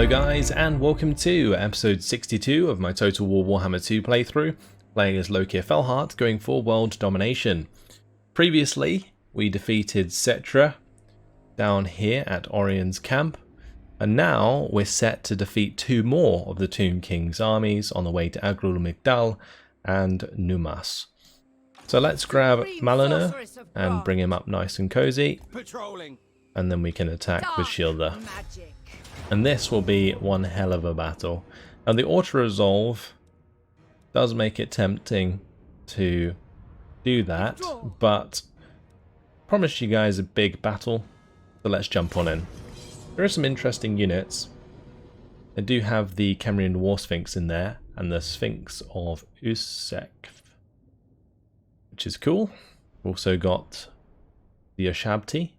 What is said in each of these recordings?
Hello guys, and welcome to episode 62 of my Total War Warhammer 2 playthrough, playing as Lokhir Fellheart, going for world domination. Previously, we defeated Cetra down here at Orion's camp, and now we're set to defeat two more of the Tomb King's armies on the way to Grombrindal and Numas. So let's grab Maliner and bring him up nice and cozy, and then we can attack with Shielder. And this will be one hell of a battle. Now the auto-resolve does make it tempting to do that, but I promise you guys a big battle, so let's jump on in. There are some interesting units. I do have the Cambrian War Sphinx in there, and the Sphinx of Usek, which is cool. Also got the Ashabti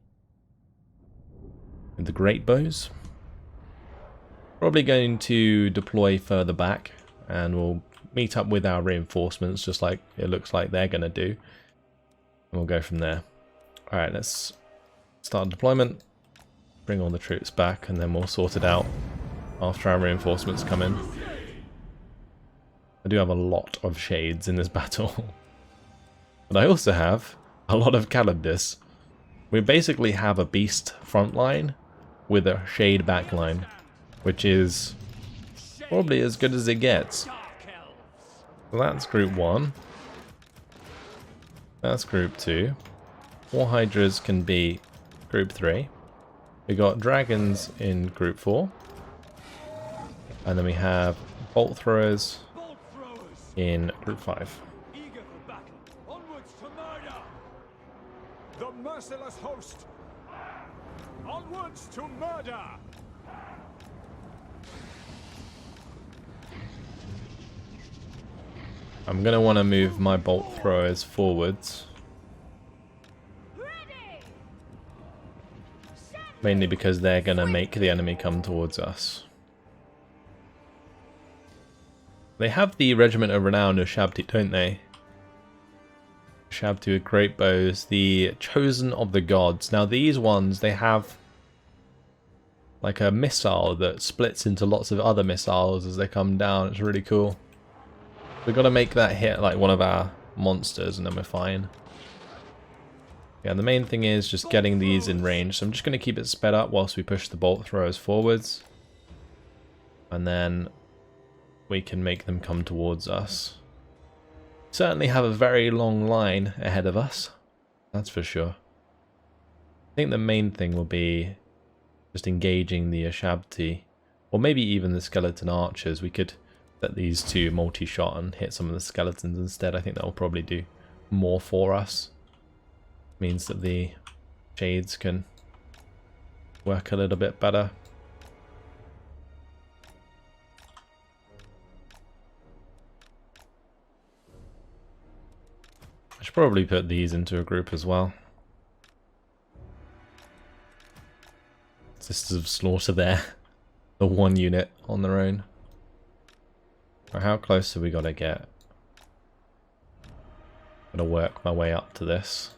and the Great Bows. Probably going to deploy further back, and we'll meet up with our reinforcements just like it looks like they're going to do, and we'll go from there. Alright, let's start deployment, bring all the troops back, and then we'll sort it out after our reinforcements come in. I do have a lot of shades in this battle, but I also have a lot of Galbaras. We basically have a beast front line with a shade back line, which is probably as good as it gets. So that's group 1. That's group 2. War Hydras can be group 3. We got dragons in group 4. And then we have bolt throwers in group 5. Eager for battle. Onwards to murder. The merciless host. Onwards to murder. I'm going to want to move my bolt throwers forwards. Mainly because they're going to make the enemy come towards us. They have the Regiment of Renown of Shabti, don't they? Shabti with great bows, the Chosen of the Gods. Now these ones, they have like a missile that splits into lots of other missiles as they come down. It's really cool. We've got to make that hit like one of our monsters and then we're fine. Yeah, the main thing is just getting these in range. So I'm just going to keep it sped up whilst we push the bolt throwers forwards. And then we can make them come towards us. Certainly have a very long line ahead of us. That's for sure. I think the main thing will be just engaging the Ashabti. Or maybe even the skeleton archers. We could let these two multi-shot and hit some of the skeletons instead. I think that will probably do more for us. Means that the shades can work a little bit better. I should probably put these into a group as well. Sisters of Slaughter there. The one unit on their own. How close have we got to get? I'm going to work my way up to this.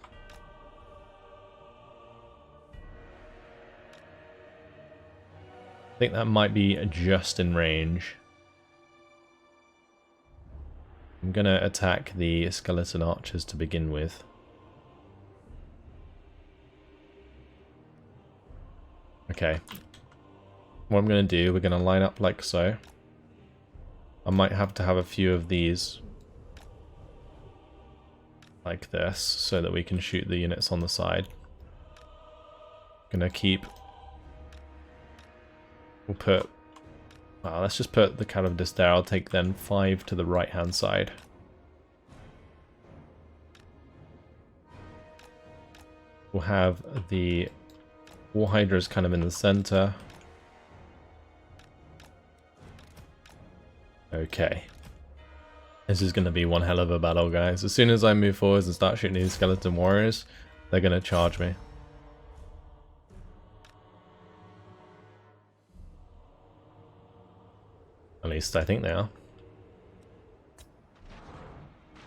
I think that might be just in range. I'm going to attack the skeleton archers to begin with. Okay. What I'm going to do, we're going to line up like so. I might have to have a few of these like this so that we can shoot the units on the side. Gonna keep. We'll put. Well, let's just put the Galbaras there. I'll take then 5 to the right hand side. We'll have the War Hydras kind of in the center. Okay. This is going to be one hell of a battle, guys. As soon as I move forwards and start shooting these skeleton warriors, they're going to charge me. At least I think they are.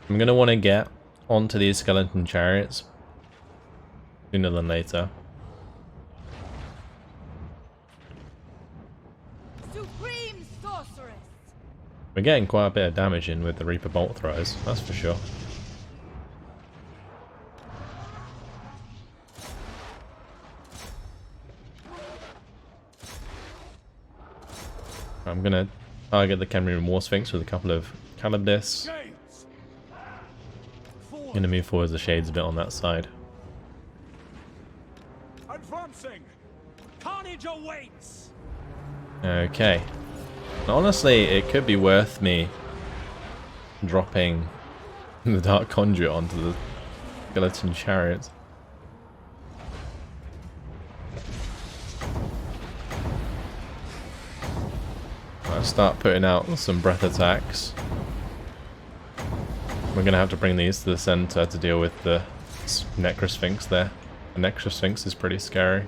I'm going to want to get onto these skeleton chariots sooner than later. We're getting quite a bit of damage in with the Reaper bolt throws, that's for sure. I'm gonna target the Khemrian War Sphinx with a couple of Calibdis. Gonna move forward the shades a bit on that side. Advancing. Carnage awaits. Okay. Now, honestly, it could be worth me dropping the Dark Conduit onto the Skeleton Chariots. I'll start putting out some breath attacks. We're going to have to bring these to the center to deal with the Necrosphinx there. The Necrosphinx is pretty scary.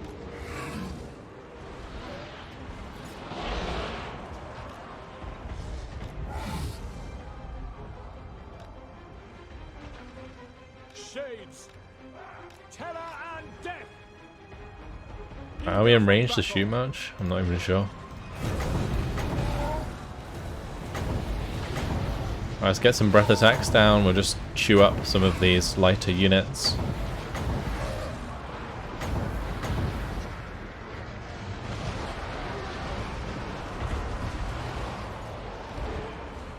Shades. Terror and death. Are we in range to shoot much? I'm not even sure. Alright, let's get some breath attacks down. We'll just chew up some of these lighter units.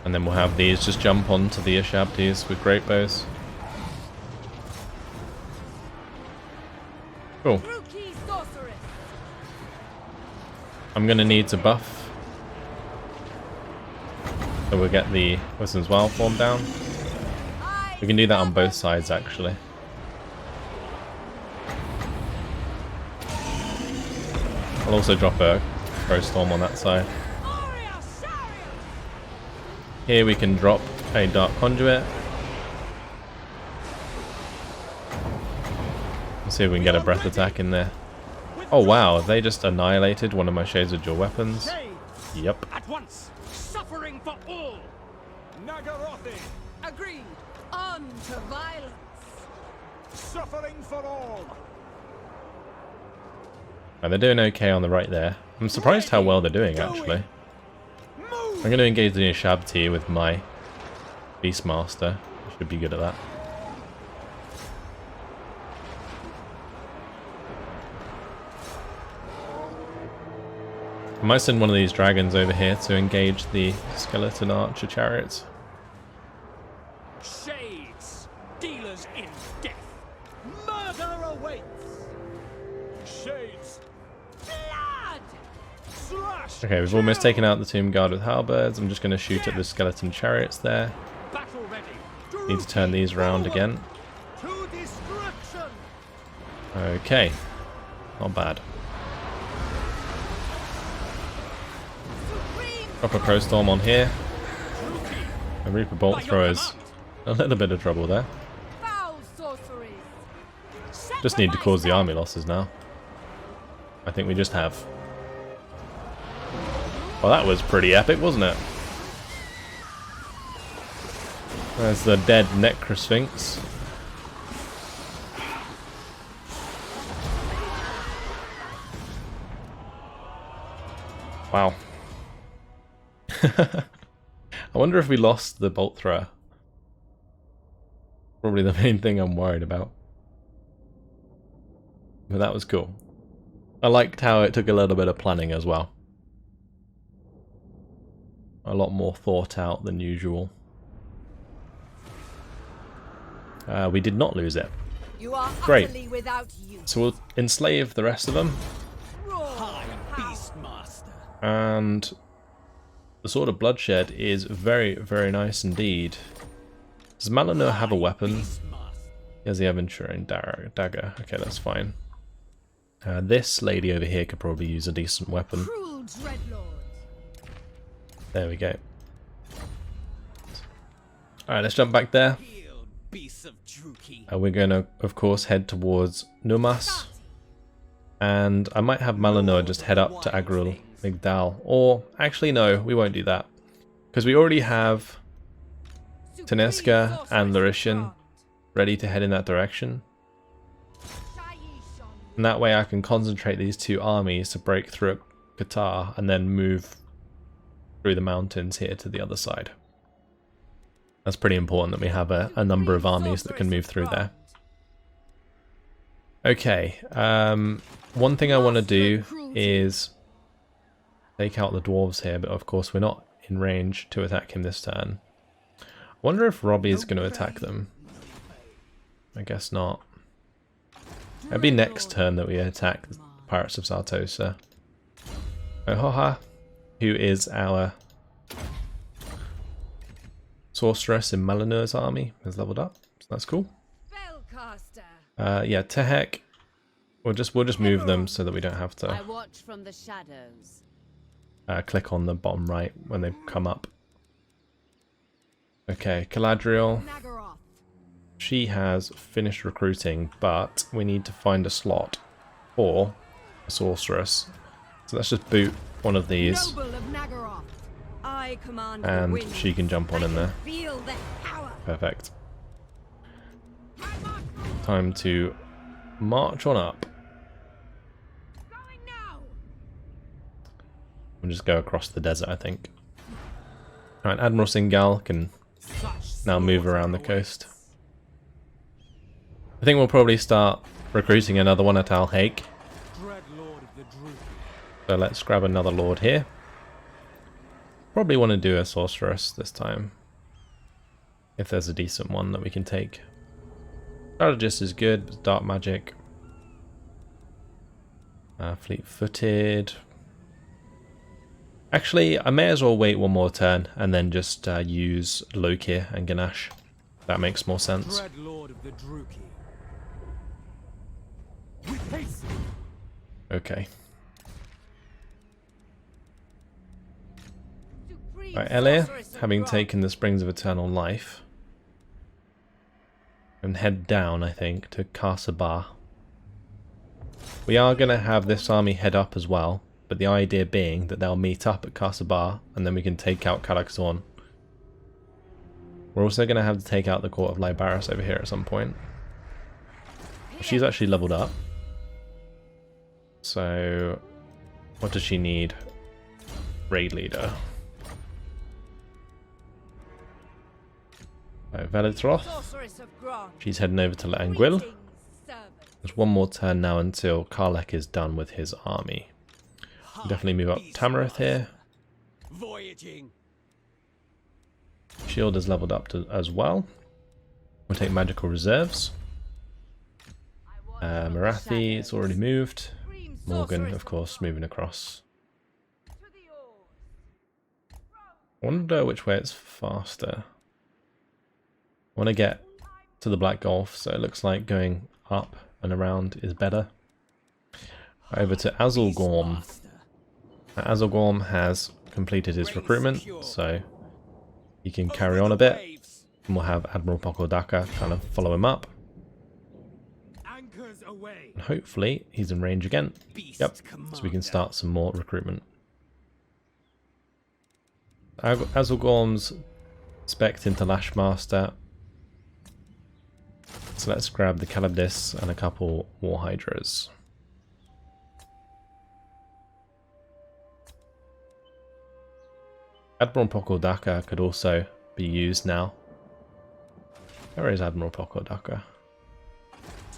And then we'll have these just jump onto the Ishabtis with great bows. Cool. I'm gonna need to buff. So we'll get the Wisdom's Wild Form down. We can do that on both sides actually. I'll also drop a Crow Storm on that side. Here we can drop a Dark Conduit. Let's see if we can get a breath attack in there. Oh wow, they just annihilated one of my Shades of Dual weapons. Yep. At once. Suffering for all. Nagarothi. Agreed. On to violence. Suffering for all. They're doing okay on the right there. I'm surprised how well they're doing actually. I'm going to engage the Ishabti with my Beastmaster. I should be good at that. I might send one of these dragons over here to engage the skeleton archer chariots. Shades, dealers in death. Murder awaits. Shades, blood. Slash. Okay, we've almost taken out the Tomb Guard with halberds. I'm just going to shoot at the skeleton chariots there. Battle ready. Need to turn these around again. To destruction. Okay, not bad. Drop a Crow Storm on here. A Reaper Bolt throws a little bit of trouble there. Just need to cause the army losses now. I think we just have. Well, that was pretty epic, wasn't it? There's the dead Necrosphinx. Wow. I wonder if we lost the bolt thrower. Probably the main thing I'm worried about. But that was cool. I liked how it took a little bit of planning as well. A lot more thought out than usual. We did not lose it. You are Great. without you. So we'll enslave the rest of them. And the Sword of Bloodshed is very, very nice indeed. Does Malinur have a weapon? He has the Aventuring dagger. Okay, that's fine. This lady over here could probably use a decent weapon. There we go. Alright, let's jump back there. We're going to, of course, head towards Numas. And I might have Malinur just head up to Agril Migdal. Or, actually no, we won't do that. Because we already have Teneska and Larishan ready to head in that direction. And that way I can concentrate these two armies to break through Qatar and then move through the mountains here to the other side. That's pretty important that we have a number of armies that can move through there. Okay, one thing I want to do is take out the dwarves here, but of course we're not in range to attack him this turn. I wonder if Robbie is going to attack them. I guess not. It'll be next turn that we attack the Pirates of Sartosa. Ohoha, who is our sorceress in Malinor's army, has leveled up, so that's cool. Yeah, Tehek. We'll just move them so that we don't have to I watch from the shadows. click on the bottom right when they come up. Okay, Galadriel. She has finished recruiting, but we need to find a slot for a sorceress. So let's just boot one of these, and she can jump on in there. Perfect. Time to march on up. We'll just go across the desert, I think. Alright, Admiral Singal can now move around the coast. I think we'll probably start recruiting another one at Al Haik. So let's grab another lord here. Probably want to do a sorceress this time, if there's a decent one that we can take. Strategist is good, but dark magic. Fleet-footed. Actually, I may as well wait one more turn and then just use Lokhir and Ganesh. That makes more sense. Okay. Right, Elia, having taken the Springs of Eternal Life, and head down, I think, to Karsabar. We are going to have this army head up as well, but the idea being that they'll meet up at Karsabar, and then we can take out Kazakhstan. We're also going to have to take out the court of Galbaras over here at some point. She's actually leveled up. So, what does she need? Raid leader. Velitroth. She's heading over to L'Anguille. There's one more turn now until Karlek is done with his army. We'll definitely move up Tamarith here. Shield is leveled up as well. We'll take magical reserves. Marathi, it's already moved. Morgan, of course, moving across. I wonder which way it's faster. I want to get to the Black Gulf, so it looks like going up and around is better. Over to Azulgorm. Azulgorm has completed his recruitment, so he can carry on a bit. And we'll have Admiral Pokodaka kind of follow him up. And hopefully he's in range again. Yep, so we can start some more recruitment. Azulgorm's spec'd into Lashmaster. So let's grab the Calabdis and a couple War Hydras. Admiral Pokodaka could also be used now. Where is Admiral Pokodaka?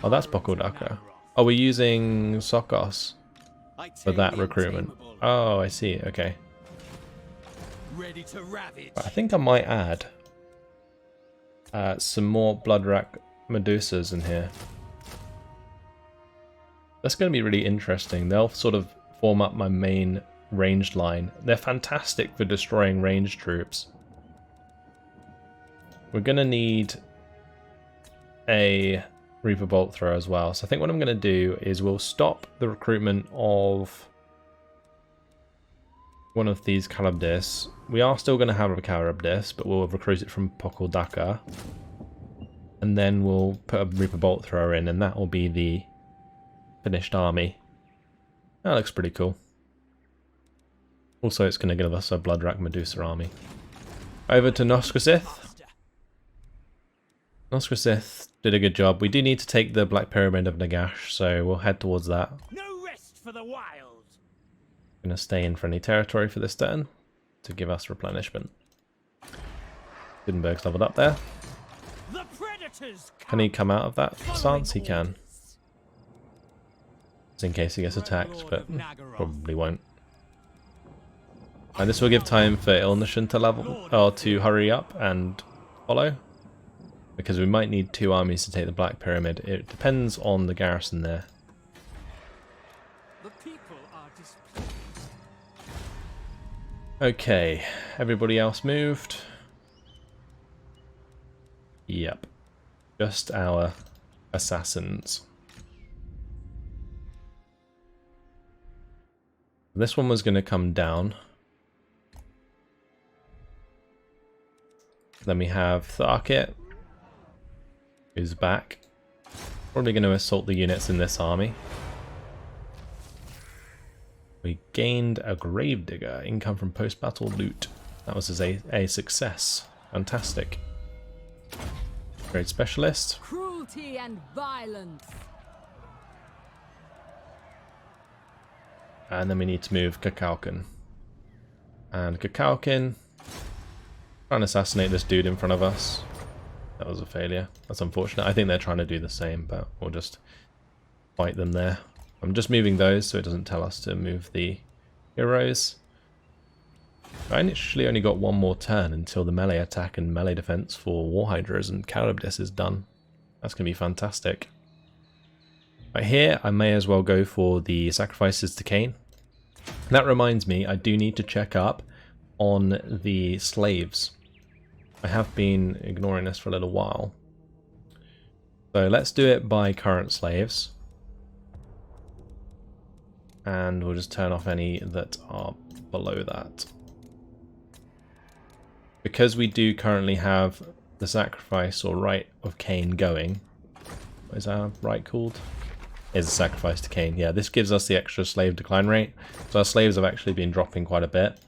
Oh, that's Pokodaka. Oh, we're using Sokos for that recruitment. Oh, I see. Okay. I think I might add some more Bloodrack Medusas in here. That's going to be really interesting. They'll sort of form up my main ranged line. They're fantastic for destroying ranged troops. We're going to need a Reaper Bolt Thrower as well. So I think what I'm going to do is we'll stop the recruitment of one of these Calabdis. We are still going to have a Calabdis, but we'll recruit it from Pokodaka. And then we'll put a Reaper Bolt Thrower in, and that will be the finished army. That looks pretty cool. Also, it's going to give us a Bloodrack Medusa army. Over to Noscosith. Noscosith did a good job. We do need to take the Black Pyramid of Nagash, so we'll head towards that. No rest for the wild. Going to stay in friendly territory for this turn. to give us replenishment. Gutenberg's leveled up there. The predators Can he come out of that stance? He can. Just in case he gets attacked, but probably won't. And this will give time for Ilnation to level, or to hurry up and follow. Because we might need 2 armies to take the Black Pyramid. It depends on the garrison there. The people are displeased. Okay, everybody else moved. Yep. Just our assassins. This one was going to come down. Then we have Tharkit, who's back. Probably going to assault the units in this army. We gained a Gravedigger, income from post-battle loot. That was a success. Fantastic. Great specialist. Cruelty and violence. And then we need to move Kakalkin. And Kakalkin, trying to assassinate this dude in front of us. That was a failure. That's unfortunate. I think they're trying to do the same, but we'll just fight them there. I'm just moving those so it doesn't tell us to move the heroes. I actually only got 1 more turn until the melee attack and melee defense for Warhydras and Calibdis is done. That's going to be fantastic. Right here, I may as well go for the sacrifices to Cain. That reminds me, I do need to check up on the slaves. I have been ignoring this for a little while. So let's do it by current slaves. And we'll just turn off any that are below that. Because we do currently have the sacrifice or rite of Cain going. What is our rite called? Is a sacrifice to Cain. Yeah, this gives us the extra slave decline rate. So our slaves have actually been dropping quite a bit.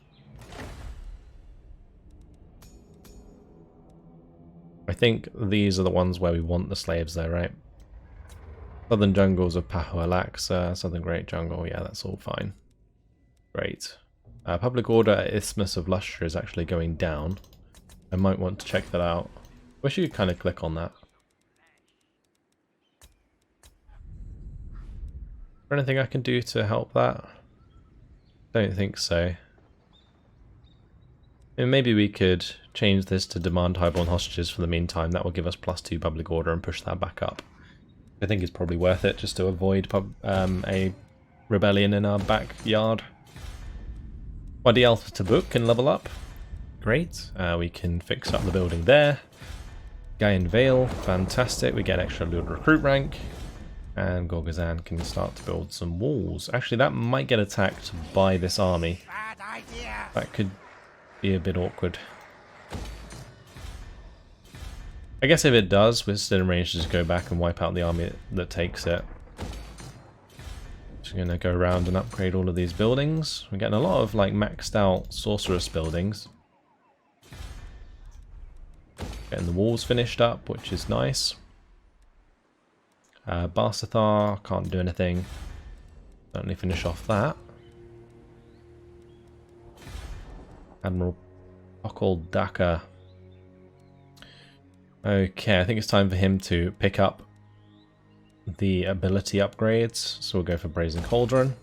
I think these are the ones where we want the slaves there, right? Southern jungles of Pahualaxa, Southern Great Jungle, yeah, that's all fine. Great. Public order at Isthmus of Lustre is actually going down. I might want to check that out. Wish you could kind of click on that. Is there anything I can do to help that? Don't think so. And maybe we could change this to demand highborn hostages for the meantime. That will give us +2 public order and push that back up. I think it's probably worth it just to avoid a rebellion in our backyard. Wadi Alpha Tabuk can level up. Great. We can fix up the building there. Gaian Vale, fantastic. We get an extra little recruit rank. And Gorgazan can start to build some walls. Actually, that might get attacked by this army. Bad idea. That could be a bit awkward. I guess if it does, we're still in range to just go back and wipe out the army that takes it. Just gonna go around and upgrade all of these buildings. We're getting a lot of like maxed out sorceress buildings. Getting the walls finished up, which is nice. Barsathar, can't do anything. Certainly finish off that. Admiral Okal Daka. Okay, I think it's time for him to pick up the ability upgrades. So we'll go for Brazen Cauldron.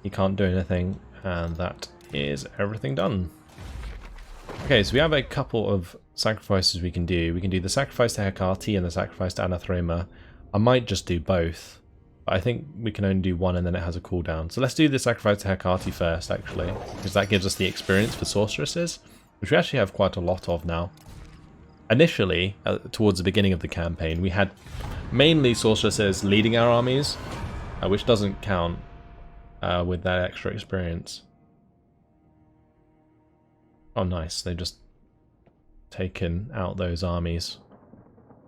He can't do anything, and that is everything done. Okay, so we have a couple of sacrifices we can do. We can do the sacrifice to Hecate and the sacrifice to Anathroma. I might just do both, but I think we can only do one and then it has a cooldown. So let's do the sacrifice to Hecate first, actually, because that gives us the experience for sorceresses, which we actually have quite a lot of now. Initially, towards the beginning of the campaign, we had mainly sorceresses leading our armies, which doesn't count with that extra experience. Oh nice, they've just taken out those armies.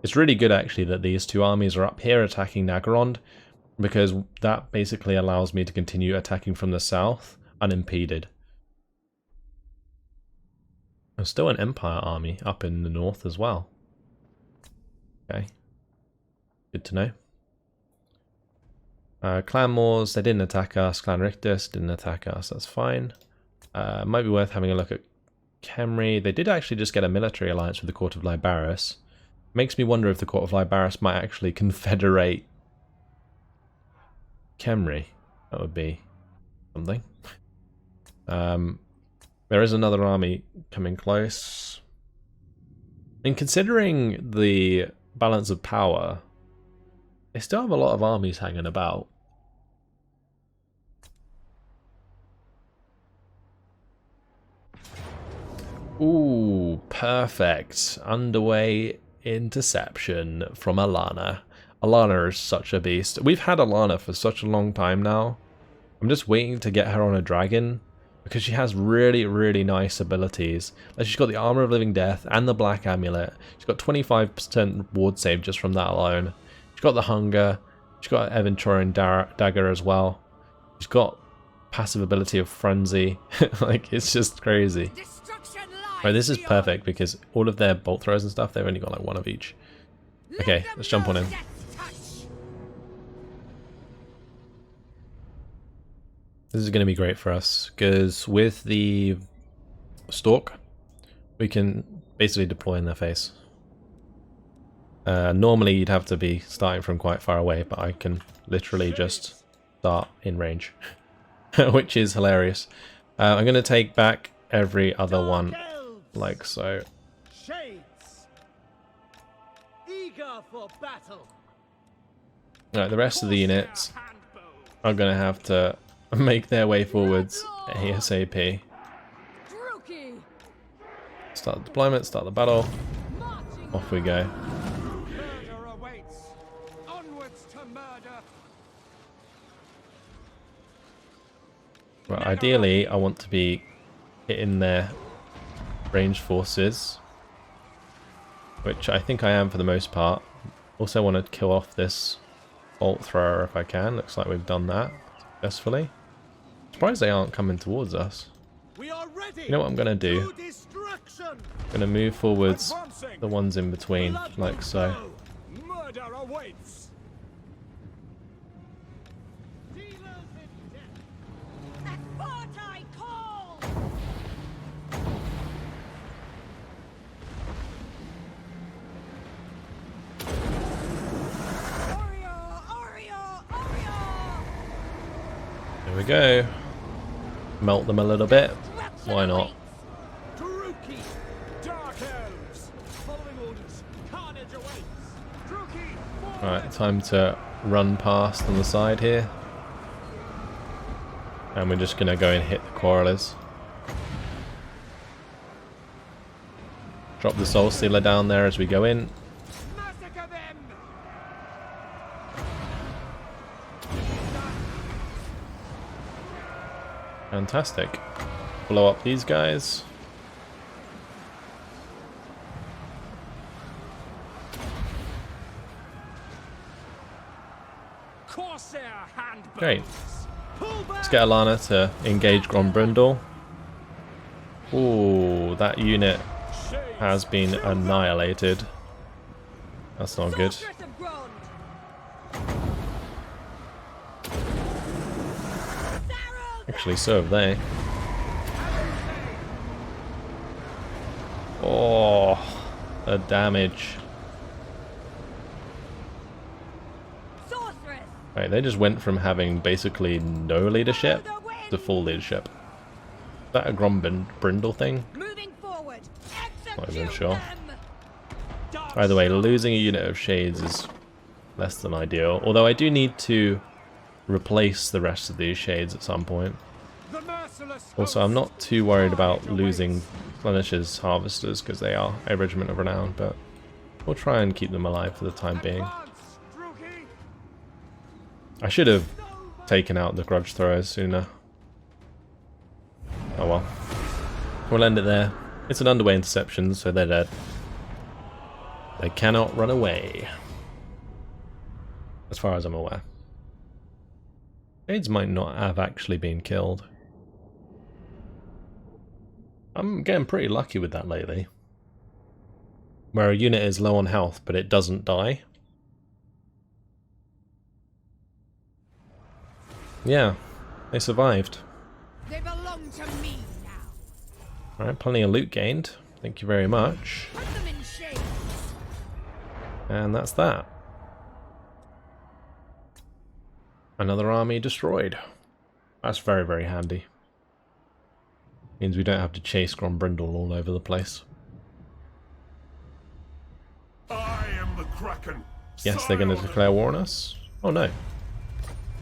It's really good actually that these 2 armies are up here attacking Nagorond, because that basically allows me to continue attacking from the south unimpeded. There's still an Empire army up in the north as well. Okay, good to know. Clan Moors, they didn't attack us. Clan Rictus didn't attack us. That's fine. Might be worth having a look at Khemri. They did actually just get a military alliance with the Court of Galbaras. Makes me wonder if the Court of Galbaras might actually confederate Khemri. That would be something. There is another army coming close. And considering the balance of power, they still have a lot of armies hanging about. Ooh, perfect. Underway interception from Alana. Alana is such a beast. We've had Alana for such a long time now. I'm just waiting to get her on a dragon because she has really, really nice abilities. Like, she's got the Armor of Living Death and the Black Amulet. She's got 25% ward save just from that alone. She's got the Hunger. She's got Aventurian Dagger as well. She's got passive ability of Frenzy. Like, it's just crazy. Right, this is perfect because all of their bolt throws and stuff, they've only got like one of each. Okay, let's jump on him. This is going to be great for us because with the Stalk, we can basically deploy in their face. Normally you'd have to be starting from quite far away, but I can literally just start in range, which is hilarious. I'm going to take back every other one, like so. Alright, the rest of the units are going to have to make their way forwards ASAP. Start the deployment, start the battle. Off we go. Right, ideally I want to be hitting their ranged forces, which I think I am for the most part. Also want to kill off this bolt thrower if I can. Looks like we've done that successfully. Surprised they aren't coming towards us. You know what I'm going to do? I'm going to move forwards the ones in between, like so. There we go. Melt them a little bit. Why not? Alright, time to run past on the side here. And we're just going to go and hit the Quarrelers. Drop the Soul Stealer down there as we go in. Fantastic. Blow up these guys. Great. Let's get Alana to engage Grombrindal. Ooh, that unit has been annihilated. That's not good. Actually, so have they. Oh, the damage. Right, they just went from having basically no leadership to full leadership. Is that a Grombrindal thing? Not even sure. By the way, losing a unit of shades is less than ideal. Although I do need to replace the rest of these shades at some point. Also, I'm not too worried about losing Plenish's Harvesters because they are a regiment of renown, but we'll try and keep them alive for the time being. I should have taken out the Grudge Throwers sooner. Oh well. We'll end it there. It's an underway interception, so they're dead. They cannot run away. As far as I'm aware. Shades might not have actually been killed. I'm getting pretty lucky with that lately. Where a unit is low on health, but it doesn't die. Yeah, they survived. They belong to me now. Alright, plenty of loot gained. Thank you very much. Put them in shade. And that's that. Another army destroyed. That's very, very handy. Means we don't have to chase Grombrindal all over the place. I am the Kraken. Yes, they're going to declare war on us. Oh no.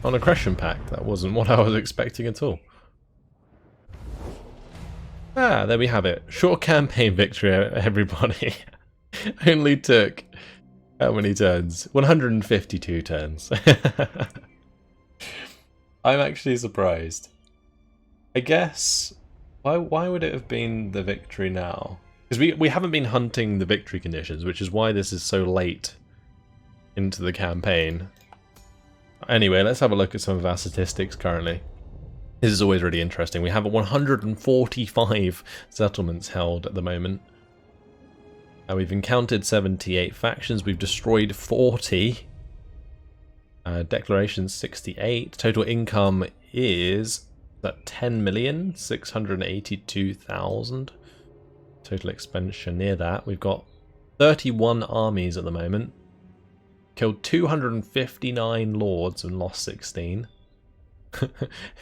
On aggression pact. That wasn't what I was expecting at all. Ah, there we have it. Short campaign victory, everybody. Only took how many turns? 152 turns. I'm actually surprised. I guess why would it have been the victory now? Because we haven't been hunting the victory conditions, which is why this is so late into the campaign. Anyway, let's have a look at some of our statistics currently. This is always really interesting. We have 145 settlements held at the moment. We've encountered 78 factions. We've destroyed 40. Declarations 68. Total income is that 10,682,000. Total expenditure near that. We've got 31 armies at the moment. Killed 259 lords and lost 16.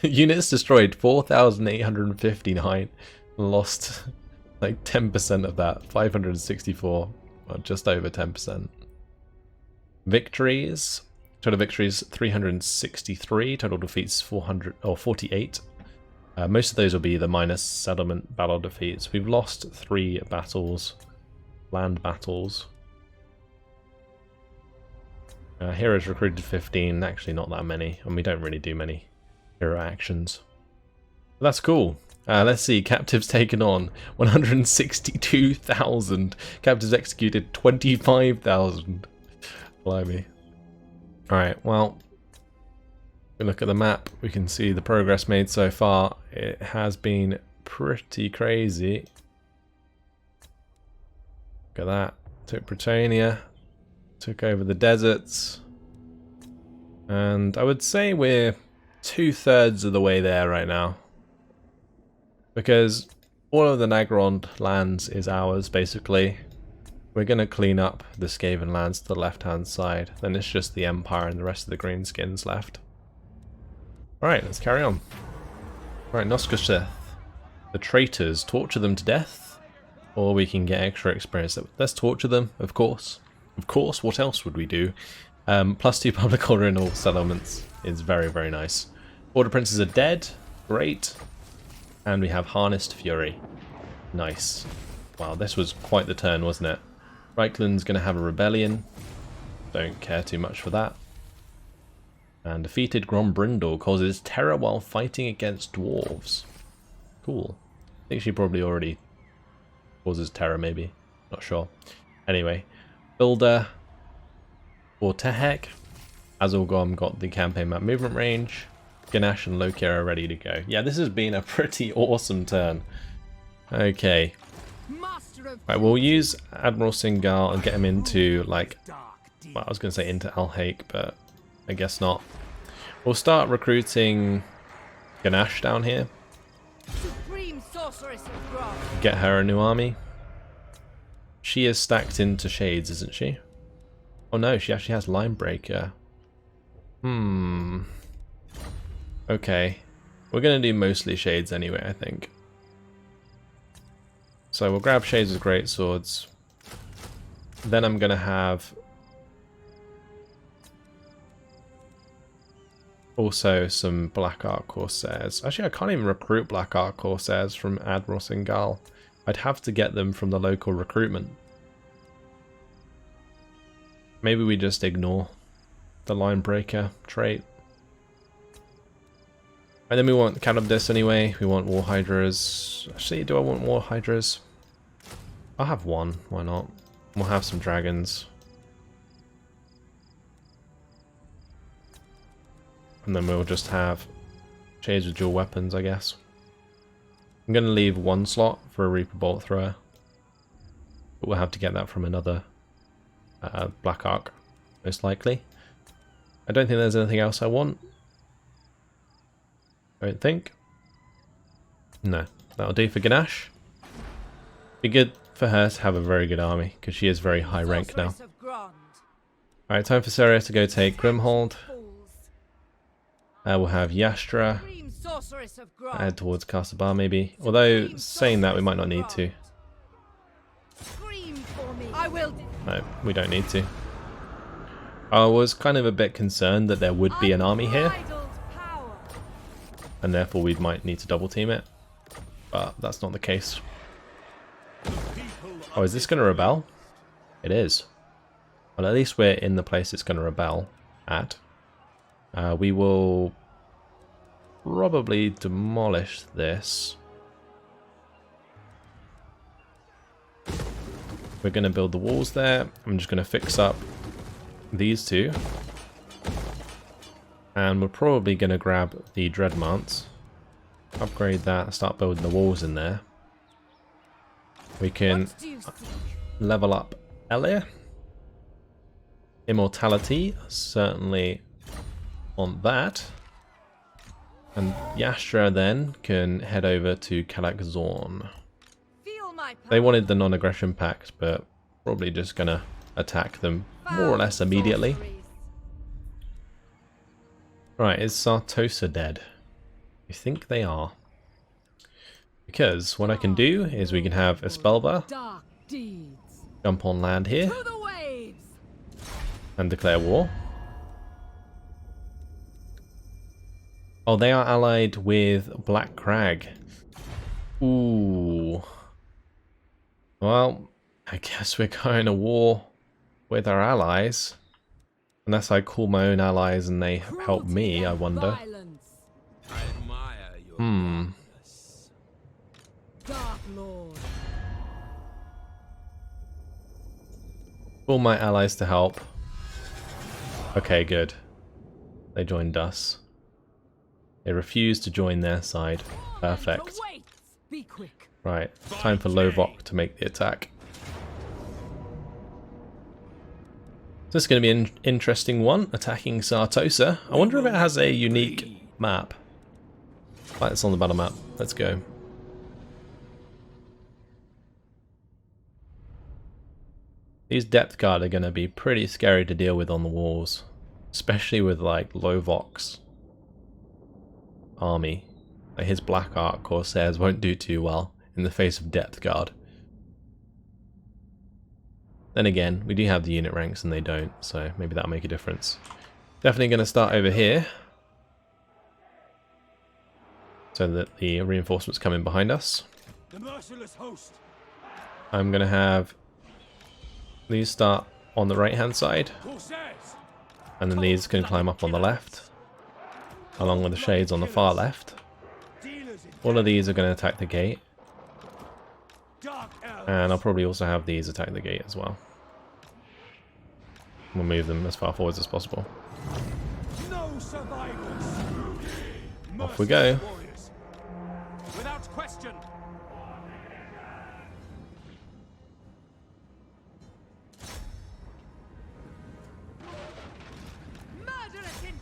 Units destroyed 4,859 and lost like 10% of that. 564. Well, just over 10%. Victories. Total victories 363, total defeats 48. Most of those will be the minus settlement battle defeats. We've lost 3 battles, land battles. Heroes recruited 15, actually not that many, and we don't really do many hero actions. But that's cool. Let's see, captives taken on 162,000, captives executed 25,000. Blimey. Alright, well, if we look at the map, we can see the progress made so far. It has been pretty crazy. Look at that. Took Britannia, took over the deserts, and I would say we're 2/3 of the way there right now. Because all of the Nagrond lands is ours, basically. We're going to clean up the Skaven lands to the left-hand side. Then it's just the Empire and the rest of the greenskins left. Alright, let's carry on. Alright, Noskoseth. The traitors. Torture them to death. Or we can get extra experience. Let's torture them, of course. Of course, what else would we do? +2 public order in all settlements is very, very nice. Order princes are dead. Great. And we have Harnessed Fury. Nice. Wow, this was quite the turn, wasn't it? Reichland's going to have a rebellion. Don't care too much for that. And defeated Grombrindal causes terror while fighting against dwarves. Cool. I think she probably already causes terror, maybe. Not sure. Anyway. Builder. For Tehek. Azulgom got the campaign map movement range. Ganesh and Lokhir are ready to go. Yeah, this has been a pretty awesome turn. Okay. Right, we'll use Admiral Singal and get him into, like, well, I was going to say into Alhaik, but I guess not. We'll start recruiting Ganesh down here. Get her a new army. She is stacked into Shades, isn't she? Oh no, she actually has Linebreaker. Okay. We're going to do mostly Shades anyway, I think. So we'll grab Shades with Great Swords. Then I'm going to have also some Black Ark Corsairs. Actually, I can't even recruit Black Ark Corsairs from Admiral Singal. I'd have to get them from the local recruitment. Maybe we just ignore the Linebreaker trait. And then we want Canobdis anyway. We want War Hydras. Actually, do I want War Hydras? I'll have one. Why not? We'll have some dragons. And then we'll just have Shades with dual weapons, I guess. I'm going to leave one slot for a Reaper Bolt Thrower. But we'll have to get that from another Black Ark, most likely. I don't think there's anything else I want. Don't think. No, that'll do for Ganache. Be good for her to have a very good army, because she is very high rank now. Alright, time for Seria to go take Grimhold. We'll have Yastra head towards Castle Bar maybe. Although, saying that, we might not need to. No, we don't need to. I was kind of a bit concerned that there would be an army here, and therefore we might need to double team it, but that's not the case. Oh, is this going to rebel? It is. Well, at least we're in the place it's going to rebel at. We will probably demolish this. We're going to build the walls there. I'm just going to fix up these two. And we're probably going to grab the Dreadmants. Upgrade that, start building the walls in there. We can level up Elia. Immortality, certainly on that. And Yastra then can head over to Kalak Zorn. They wanted the non-aggression pact, but probably just gonna attack them more or less immediately. Right, is Sartosa dead? I think they are. Because what I can do is we can have a Spellbar jump on land here and declare war. Oh, they are allied with Black Crag. Ooh. Well, I guess we're going to war with our allies. Unless I call my own allies and they help me, I wonder. Call my allies to help. Okay, good. They joined us. They refused to join their side. Perfect. Right, time for Lovok to make the attack. This is going to be an interesting one, attacking Sartosa. I wonder if it has a unique map. Right, it's on the battle map. Let's go. These depth guard are going to be pretty scary to deal with on the walls, especially with like Lovok's army. Like his Black Ark Corsairs won't do too well in the face of depth guard. Then again, we do have the unit ranks and they don't, so maybe that'll make a difference. Definitely going to start over here, so that the reinforcements come in behind us. The merciless host. I'm going to have these start on the right hand side, and then these can climb up on the left, along with the shades on the far left. All of these are going to attack the gate, and I'll probably also have these attack the gate as well. We'll move them as far forwards as possible. No survivors. Off we go. Without question.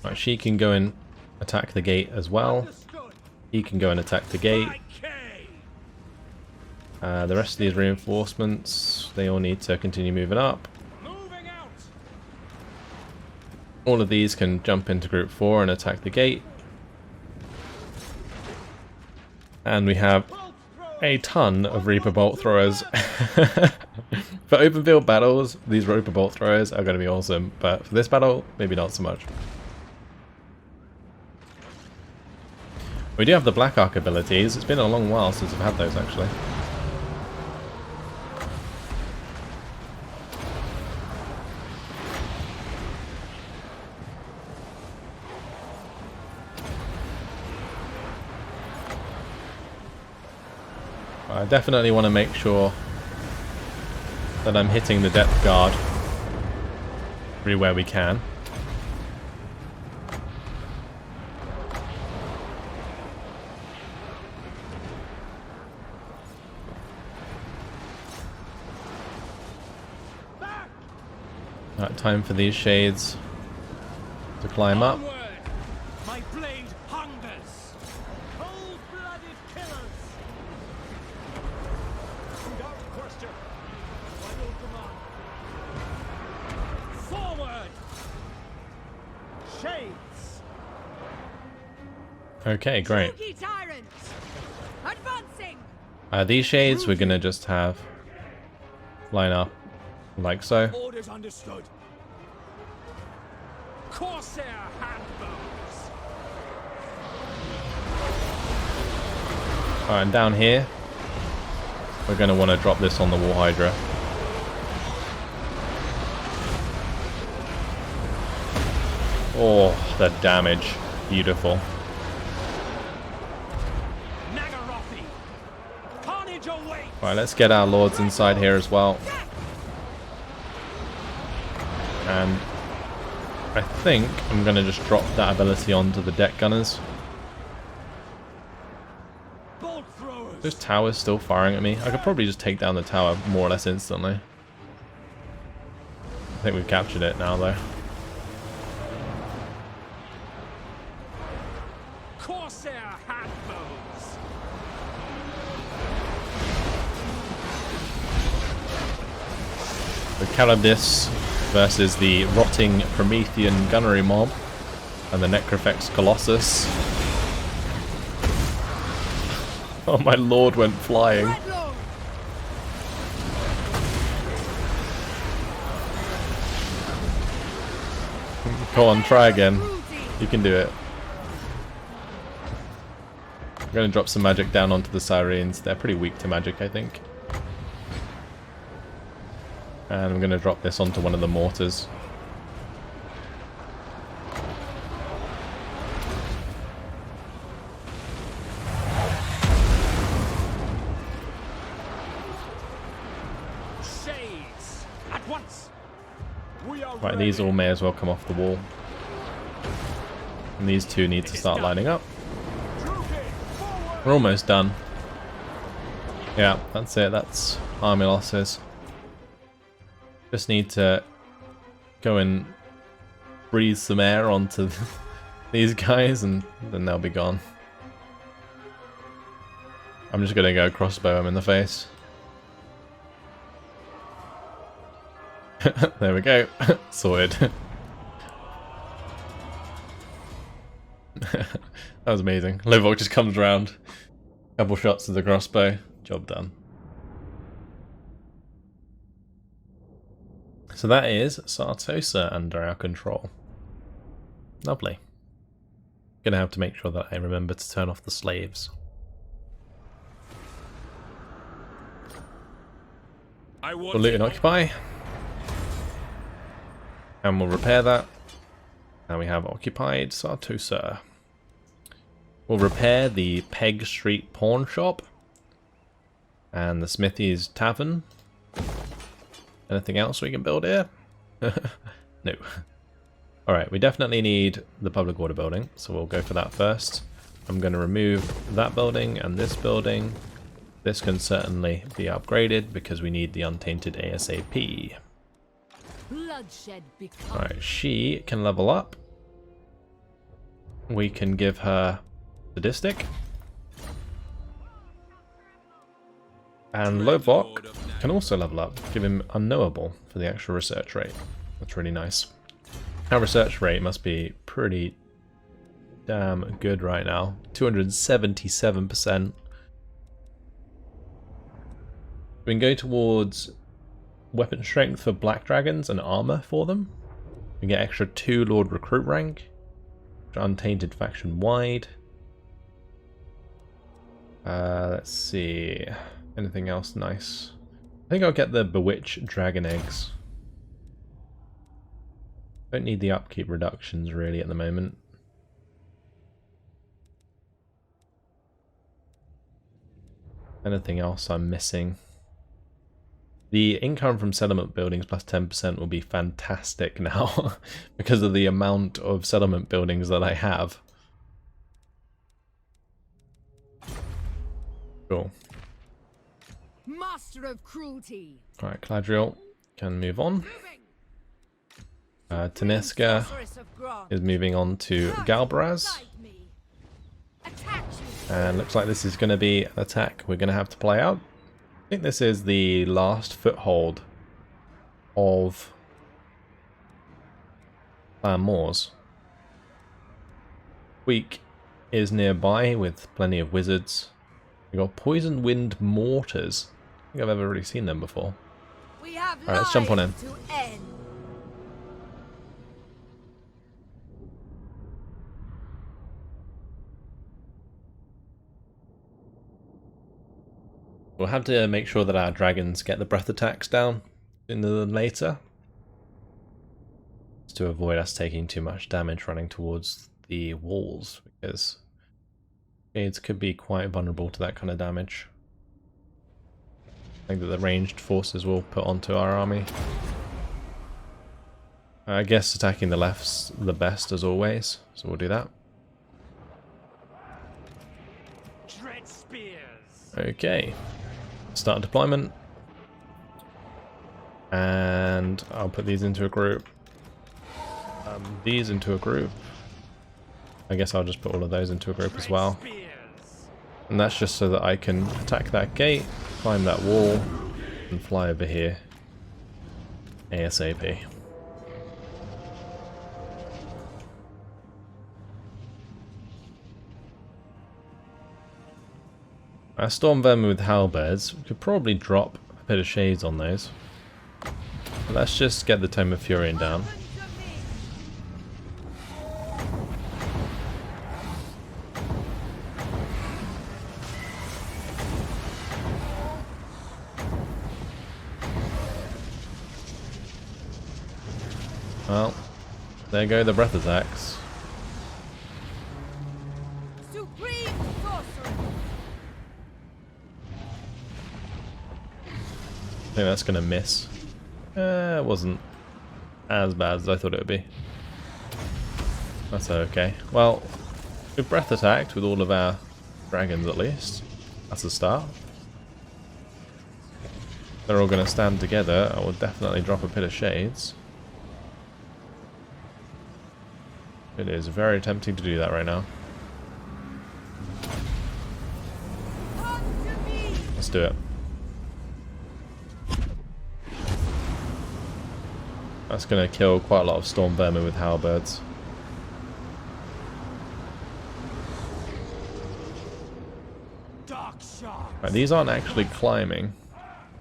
Right, she can go and attack the gate as well. He can go and attack the gate. The rest of these reinforcements, they all need to continue moving up. All of these can jump into group 4 and attack the gate. And we have a ton of Reaper Bolt throwers. For open field battles, these Reaper Bolt throwers are going to be awesome, but for this battle, maybe not so much. We do have the Black Ark abilities. It's been a long while since I've had those, actually. I definitely want to make sure that I'm hitting the depth guard everywhere we can. Right, time for these shades to climb up. My blade hungers. Okay, great. Spooky tyrants! Advancing! These shades we're gonna just have line up like so. Orders understood. Corsair handbows. Alright, and down here, we're gonna want to drop this on the War Hydra. Oh, the damage. Beautiful. Nagarothi. Carnage awaits. Right, let's get our lords inside here as well. And I think I'm going to just drop that ability onto the deck gunners. Bolt throwers. This tower's still firing at me. I could probably just take down the tower more or less instantly. I think we've captured it now though. Corsair handbows. The Calabis versus the rotting Promethean gunnery mob and the Necrofex Colossus. Oh, my lord went flying. Red Lord! Go on, try again. Cruelty! You can do it. I'm going to drop some magic down onto the Sirens. They're pretty weak to magic, I think. And I'm going to drop this onto one of the mortars. Shades. At once. We are Right, ready. these all may as well come off the wall. And these two need to start lining up. Trooping forward. We're almost done. Yeah, that's it. That's army losses. Just need to go and breathe some air onto these guys and then they'll be gone. I'm just gonna go crossbow him in the face. There we go. Sorted. That was amazing. Livok just comes around. Couple shots of the crossbow. Job done. So that is Sartosa under our control. Lovely. Gonna have to make sure that I remember to turn off the slaves. I We'll loot and occupy. And we'll repair that. And we have occupied Sartosa. We'll repair the Peg Street Pawn Shop. And the Smithy's Tavern. Anything else we can build here? No. Alright, we definitely need the public order building, so we'll go for that first. I'm going to remove that building and this building. This can certainly be upgraded because we need the untainted ASAP. Bloodshed becomes Alright, she can level up. We can give her Sadistic. And Lovok can also level up. Give him Unknowable for the extra research rate. That's really nice. Our research rate must be pretty damn good right now. 277%. We can go towards weapon strength for black dragons and armor for them. We get extra 2 Lord Recruit rank. Untainted faction wide. Let's see. Anything else nice? I think I'll get the Bewitch Dragon Eggs. Don't need the upkeep reductions really at the moment. Anything else I'm missing? The income from settlement buildings plus 10% will be fantastic now because of the amount of settlement buildings that I have. Cool. master of cruelty. Alright, Cladriel can move on. Moving. Taniska Sorceress of Grant. is moving on to Galbaras. Guide me. Attack you. And looks like this is going to be an attack we're going to have to play out. I think this is the last foothold of Clan Moors. Week is nearby with plenty of wizards. We got poison wind mortars. I don't think I've ever really seen them before. We have Alright, let's jump on in. lives to end. We'll have to make sure that our dragons get the breath attacks down sooner than later, just to avoid us taking too much damage running towards the walls, because shades could be quite vulnerable to that kind of damage. I think that the ranged forces will put onto our army. I guess attacking the left's the best as always, so we'll do that. Dread spears. Okay, start deployment, and I'll put these into a group. These into a group. I guess I'll just put all of those into a group as well. And that's just so that I can attack that gate, climb that wall, and fly over here ASAP. Our storm vermin with halberds, we could probably drop a bit of shades on those. But let's just get the Tome of Furion down. Well, there go the breath attacks. Supreme sorcery. I think that's going to miss. It wasn't as bad as I thought it would be. That's okay. Well, we've breath attacked with all of our dragons at least. That's a start. They're all going to stand together. I will definitely drop a bit of shades. It is very tempting to do that right now. Let's do it. That's going to kill quite a lot of storm vermin with halberds. Dark shark. Right, these aren't actually climbing,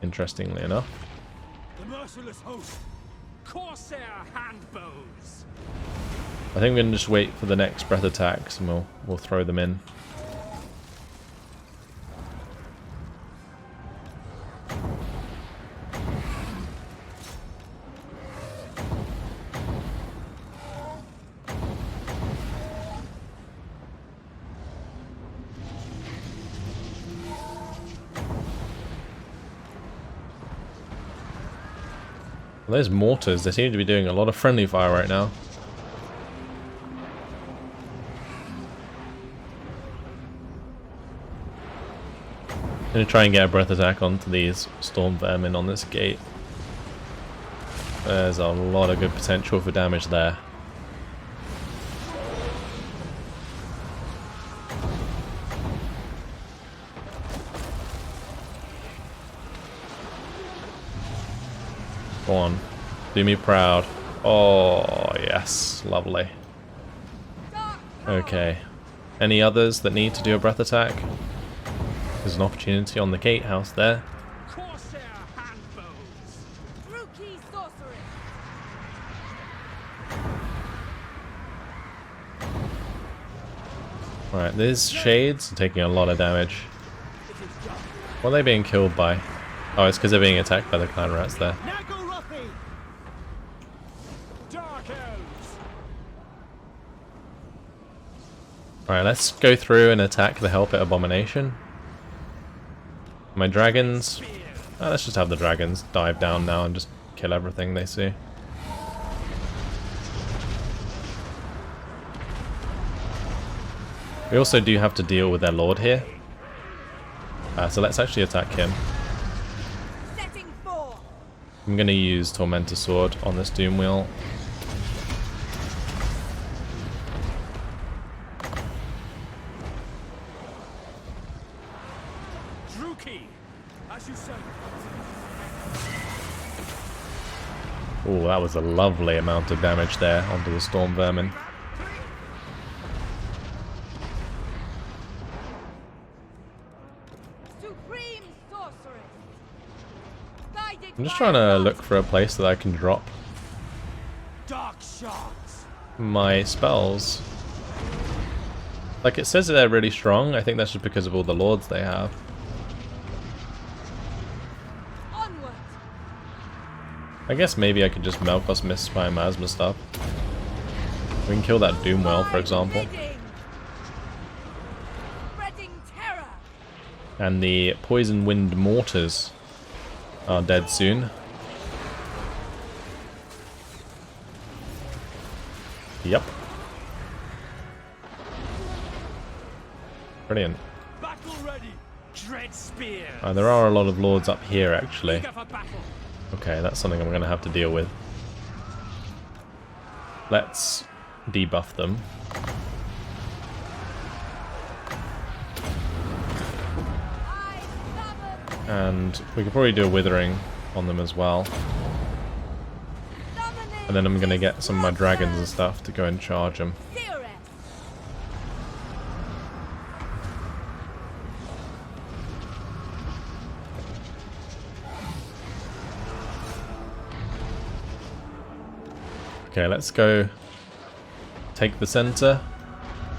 interestingly enough. The merciless host. Corsair handbows. I think we're going to just wait for the next breath attacks and we'll throw them in. Those mortars, they seem to be doing a lot of friendly fire right now. I'm going to try and get a breath attack onto these storm vermin on this gate. There's a lot of good potential for damage there. Go on, do me proud. Oh yes, lovely. Okay, any others that need to do a breath attack? There's an opportunity on the gatehouse there. Corsair handbows. Rookie sorcery. Alright, these shades are taking a lot of damage. What are they being killed by? Oh, it's because they're being attacked by the clan rats there. Dark elves. Alright, let's go through and attack the Hellpit Abomination. My dragons. Oh, let's just have the dragons dive down now and just kill everything they see. We also do have to deal with their lord here. So let's actually attack him. Setting forth. I'm going to use Tormentor Sword on this Doom Wheel. As you say. Oh, that was a lovely amount of damage there onto the Storm Vermin. I'm just trying to look for a place that I can drop Dark shards. my spells. Like, it says that they're really strong. I think that's just because of all the lords they have. Onward. I guess maybe I could just Melkos Mist my Miasma stuff. We can kill that Doomwell, for example. Spreading terror. And the Poison Wind Mortars are dead soon. Yep. Brilliant. Battle ready. Dread spear. There are a lot of lords up here, actually. Eager for battle. Okay, that's something I'm going to have to deal with. Let's debuff them. I summon. And we could probably do a Withering on them as well. And then I'm going to get some of my dragons and stuff to go and charge them. Okay, let's go take the center.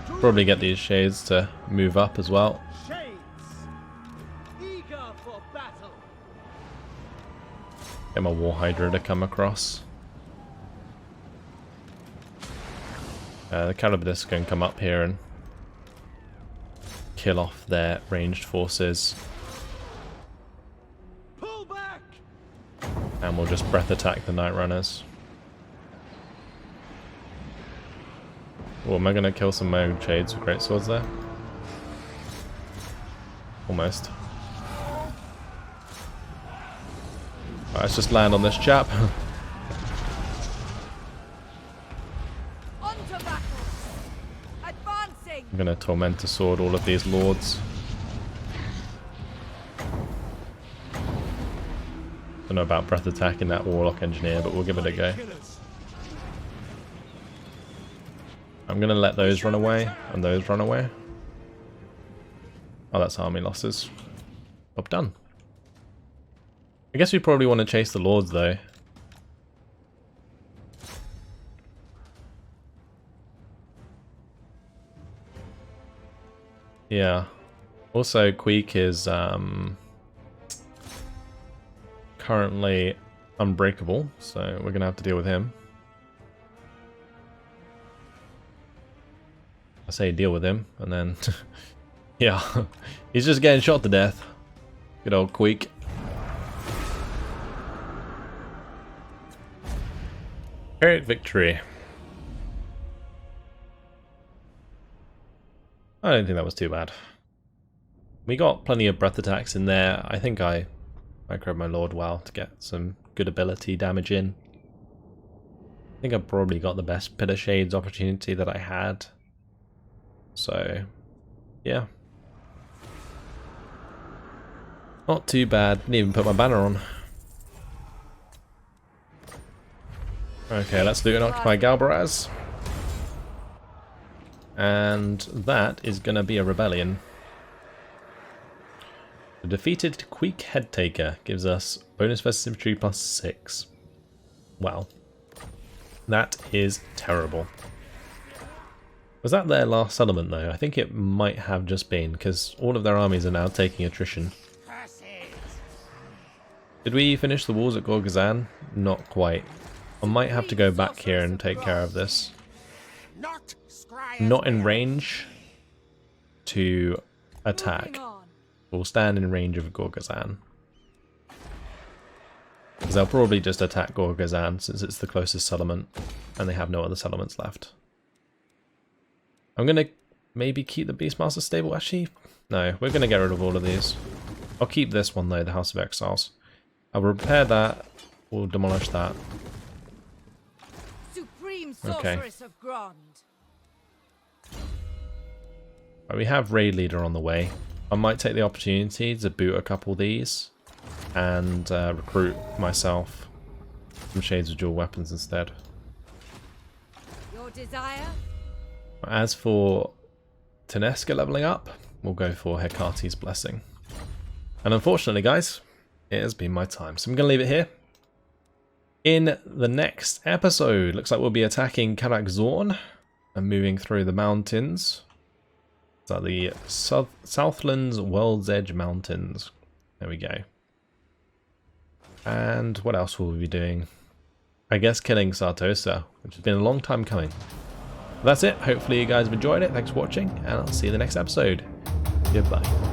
Probably get these shades to move up as well. Shades. Eager for battle. Get my War Hydra to come across. The Calibardis can come up here and kill off their ranged forces. Pull back. And we'll just breath attack the Night Runners. Oh, am I going to kill some Moog Shades with Great Swords there? Almost. Right, let's just land on this chap. On to battle. Advancing. I'm going to Tormentor Sword all of these lords. Don't know about breath attacking that Warlock Engineer, but we'll give it a go. I'm going to let those run away, and those run away. Oh, that's army losses. Job done. I guess we probably want to chase the lords, though. Yeah. Also, Queek is currently unbreakable, so we're going to have to deal with him. I say deal with him, and then, yeah, he's just getting shot to death. Good old Queek. Pyrrhic victory. I don't think that was too bad. We got plenty of breath attacks in there. I think I microed my lord well to get some good ability damage in. I think I probably got the best Pillar Shades opportunity that I had. So, yeah. Not too bad. Didn't even put my banner on. Okay, let's loot and occupy Galbaras. And that is going to be a rebellion. The defeated Queek Headtaker gives us bonus versus infantry +6. Wow. That is terrible. Was that their last settlement, though? I think it might have just been, because all of their armies are now taking attrition. Did we finish the walls at Gorgazan? Not quite. I might have to go back here and take care of this. Not in range to attack. We'll stand in range of Gorgazan. Because they'll probably just attack Gorgazan since it's the closest settlement and they have no other settlements left. I'm going to maybe keep the Beastmaster stable. Actually, no, we're going to get rid of all of these. I'll keep this one though, the House of Exiles. I'll repair that. We'll demolish that. Supreme Okay. Sorceress of Grond. Right, we have Raid Leader on the way. I might take the opportunity to boot a couple of these and recruit myself some Shades of Dual Weapons instead. Your desire? As for Teneska leveling up, we'll go for Hecate's Blessing. And unfortunately, guys, it has been my time. So I'm going to leave it here. In the next episode, looks like we'll be attacking Karak Zorn and moving through the mountains. So the Southlands World's Edge Mountains. There we go. And what else will we be doing? I guess killing Sartosa, which has been a long time coming. That's it. Hopefully you guys have enjoyed it. Thanks for watching, and I'll see you in the next episode. Goodbye.